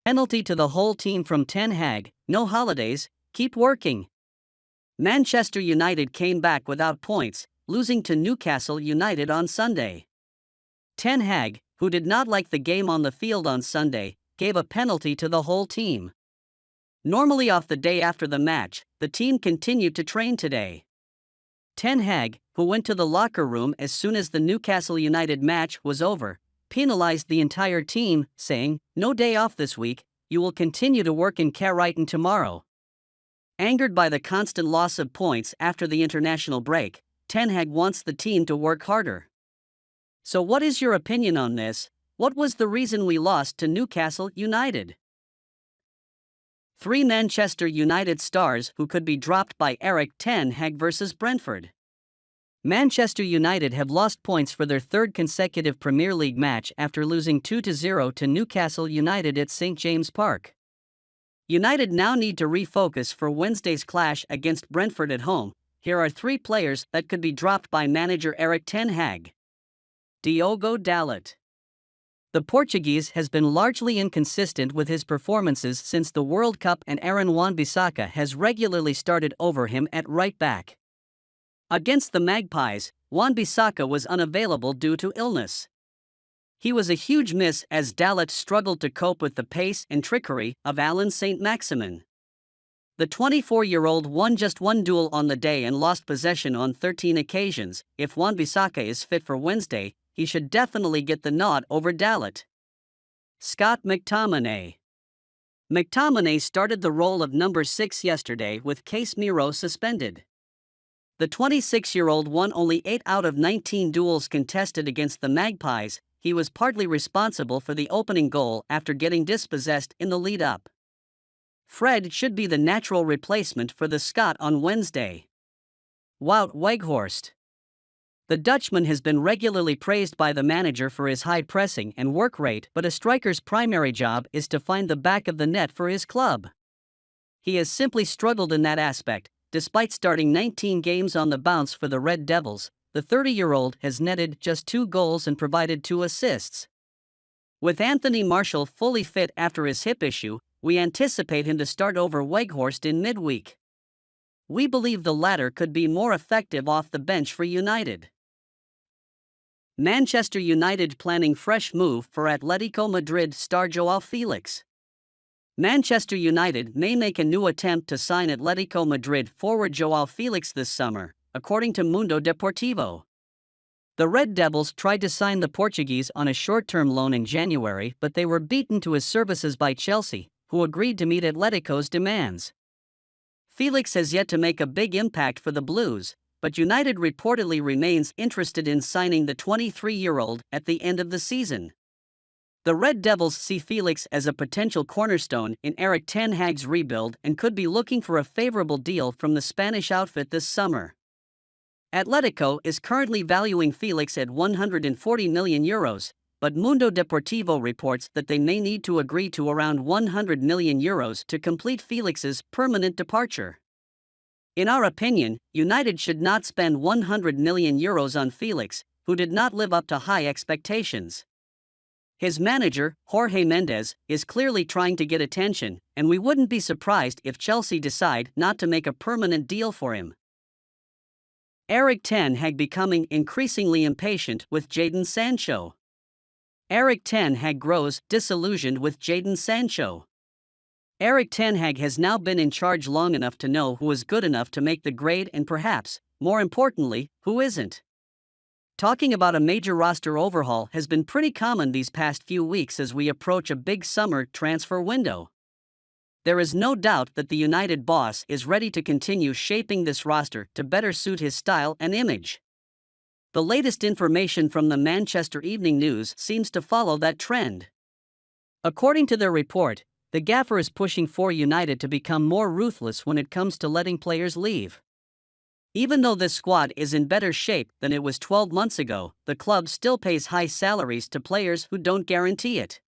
Penalty to the whole team from Ten Hag, no holidays, keep working. Manchester United came back without points, losing to Newcastle United on Sunday. Ten Hag, who did not like the game on the field on Sunday, gave a penalty to the whole team. Normally off the day after the match, the team continued to train today. Ten Hag, who went to the locker room as soon as the Newcastle United match was over, penalized the entire team, saying, "No day off this week, you will continue to work in Carrighton tomorrow." Angered by the constant loss of points after the international break, Ten Hag wants the team to work harder. So what is your opinion on this? What was the reason we lost to Newcastle United? 3 Manchester United stars who could be dropped by Erik Ten Hag vs Brentford. Manchester United have lost points for their third consecutive Premier League match after losing 2-0 to Newcastle United at St James Park. United now need to refocus for Wednesday's clash against Brentford at home. Here are 3 players that could be dropped by manager Erik Ten Hag. Diogo Dalot. The Portuguese has been largely inconsistent with his performances since the World Cup, and Aaron Wan-Bissaka has regularly started over him at right back. Against the Magpies, Wan-Bissaka was unavailable due to illness. He was a huge miss as Dalot struggled to cope with the pace and trickery of Alan Saint-Maximin. The 24-year-old won just one duel on the day and lost possession on 13 occasions. If Wan-Bissaka is fit for Wednesday, he should definitely get the nod over Dalot. Scott McTominay. McTominay started the role of number 6 yesterday with Casemiro suspended. The 26-year-old won only 8 out of 19 duels contested against the Magpies. He was partly responsible for the opening goal after getting dispossessed in the lead-up. Fred should be the natural replacement for the Scot on Wednesday. Wout Weghorst. The Dutchman has been regularly praised by the manager for his high pressing and work rate, but a striker's primary job is to find the back of the net for his club. He has simply struggled in that aspect. Despite starting 19 games on the bounce for the Red Devils, the 30-year-old has netted just 2 goals and provided 2 assists. With Anthony Martial fully fit after his hip issue, we anticipate him to start over Weghorst in midweek. We believe the latter could be more effective off the bench for United. Manchester United planning fresh move for Atletico Madrid star Joao Felix. Manchester United may make a new attempt to sign Atletico Madrid forward Joao Felix this summer, according to Mundo Deportivo. The Red Devils tried to sign the Portuguese on a short-term loan in January, but they were beaten to his services by Chelsea, who agreed to meet Atletico's demands. Felix has yet to make a big impact for the Blues, but United reportedly remains interested in signing the 23-year-old at the end of the season. The Red Devils see Felix as a potential cornerstone in Erik Ten Hag's rebuild and could be looking for a favorable deal from the Spanish outfit this summer. Atletico is currently valuing Felix at €140 million, but Mundo Deportivo reports that they may need to agree to around €100 million to complete Felix's permanent departure. In our opinion, United should not spend €100 million on Felix, who did not live up to high expectations. His manager, Jorge Mendes, is clearly trying to get attention, and we wouldn't be surprised if Chelsea decide not to make a permanent deal for him. Erik Ten Hag becoming increasingly impatient with Jadon Sancho. Erik Ten Hag grows disillusioned with Jadon Sancho. Erik Ten Hag has now been in charge long enough to know who is good enough to make the grade and perhaps, more importantly, who isn't. Talking about a major roster overhaul has been pretty common these past few weeks as we approach a big summer transfer window. There is no doubt that the United boss is ready to continue shaping this roster to better suit his style and image. The latest information from the Manchester Evening News seems to follow that trend. According to their report, the gaffer is pushing for United to become more ruthless when it comes to letting players leave. Even though this squad is in better shape than it was 12 months ago, the club still pays high salaries to players who don't guarantee it.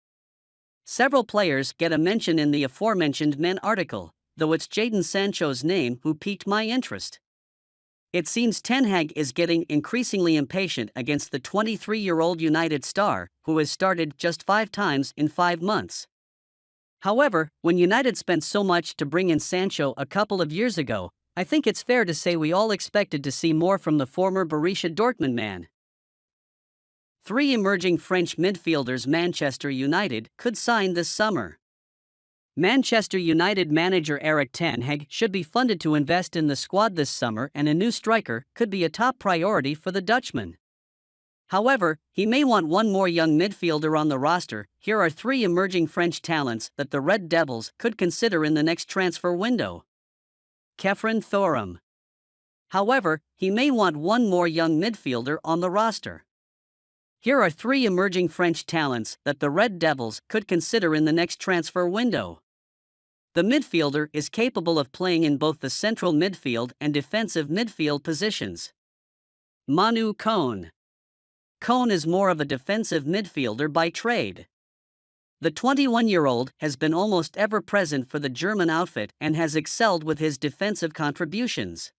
Several players get a mention in the aforementioned Men article, though it's Jadon Sancho's name who piqued my interest. It seems Ten Hag is getting increasingly impatient against the 23-year-old United star, who has started just 5 times in 5 months. However, when United spent so much to bring in Sancho a couple of years ago, I think it's fair to say we all expected to see more from the former Borussia Dortmund man. Three emerging French midfielders Manchester United could sign this summer. Manchester United manager Erik Ten Hag should be funded to invest in the squad this summer, and a new striker could be a top priority for the Dutchman. However, he may want one more young midfielder on the roster. Here are three emerging French talents that the Red Devils could consider in the next transfer window. Kefren Thuram. However, he may want one more young midfielder on the roster. Here are three emerging French talents that the Red Devils could consider in the next transfer window. The midfielder is capable of playing in both the central midfield and defensive midfield positions. Manu Koné. Koné is more of a defensive midfielder by trade. The 21-year-old has been almost ever present for the German outfit and has excelled with his defensive contributions.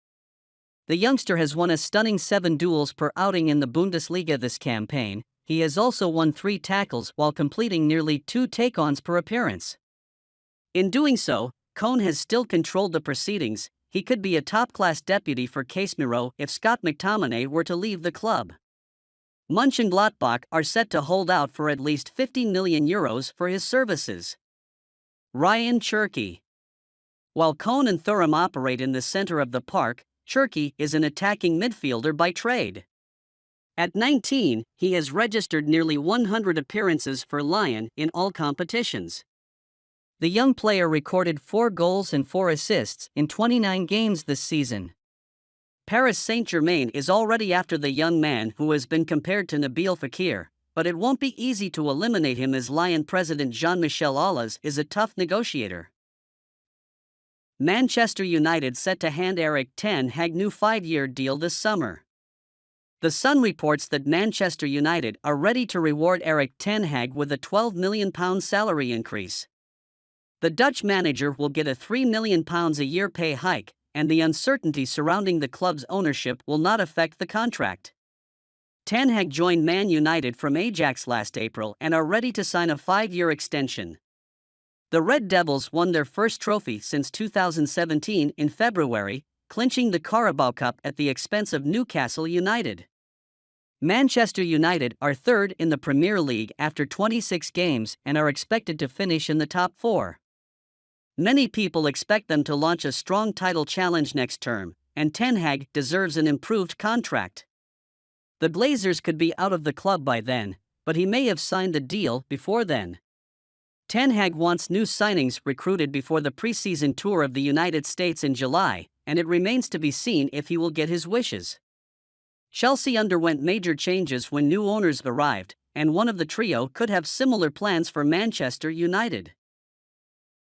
The youngster has won a stunning 7 duels per outing in the Bundesliga this campaign. He has also won 3 tackles while completing nearly 2 take-ons per appearance. In doing so, Koné has still controlled the proceedings. He could be a top-class deputy for Casemiro if Scott McTominay were to leave the club. Mönchengladbach are set to hold out for at least €15 million for his services. Ryan Cherki. While Koné and Thuram operate in the center of the park, Cherki is an attacking midfielder by trade. At 19, he has registered nearly 100 appearances for Lyon in all competitions. The young player recorded 4 goals and 4 assists in 29 games this season. Paris Saint-Germain is already after the young man who has been compared to Nabil Fekir, but it won't be easy to eliminate him as Lyon president Jean-Michel Aulas is a tough negotiator. Manchester United set to hand Erik Ten Hag new 5-year deal this summer. The Sun reports that Manchester United are ready to reward Erik Ten Hag with a £12 million salary increase. The Dutch manager will get a £3 million a year pay hike, and the uncertainty surrounding the club's ownership will not affect the contract. Ten Hag joined Man United from Ajax last April and are ready to sign a 5-year extension. The Red Devils won their first trophy since 2017 in February, clinching the Carabao Cup at the expense of Newcastle United. Manchester United are third in the Premier League after 26 games and are expected to finish in the top 4. Many people expect them to launch a strong title challenge next term, and Ten Hag deserves an improved contract. The Glazers could be out of the club by then, but he may have signed a deal before then. Ten Hag wants new signings recruited before the preseason tour of the United States in July, and it remains to be seen if he will get his wishes. Chelsea underwent major changes when new owners arrived, and one of the trio could have similar plans for Manchester United.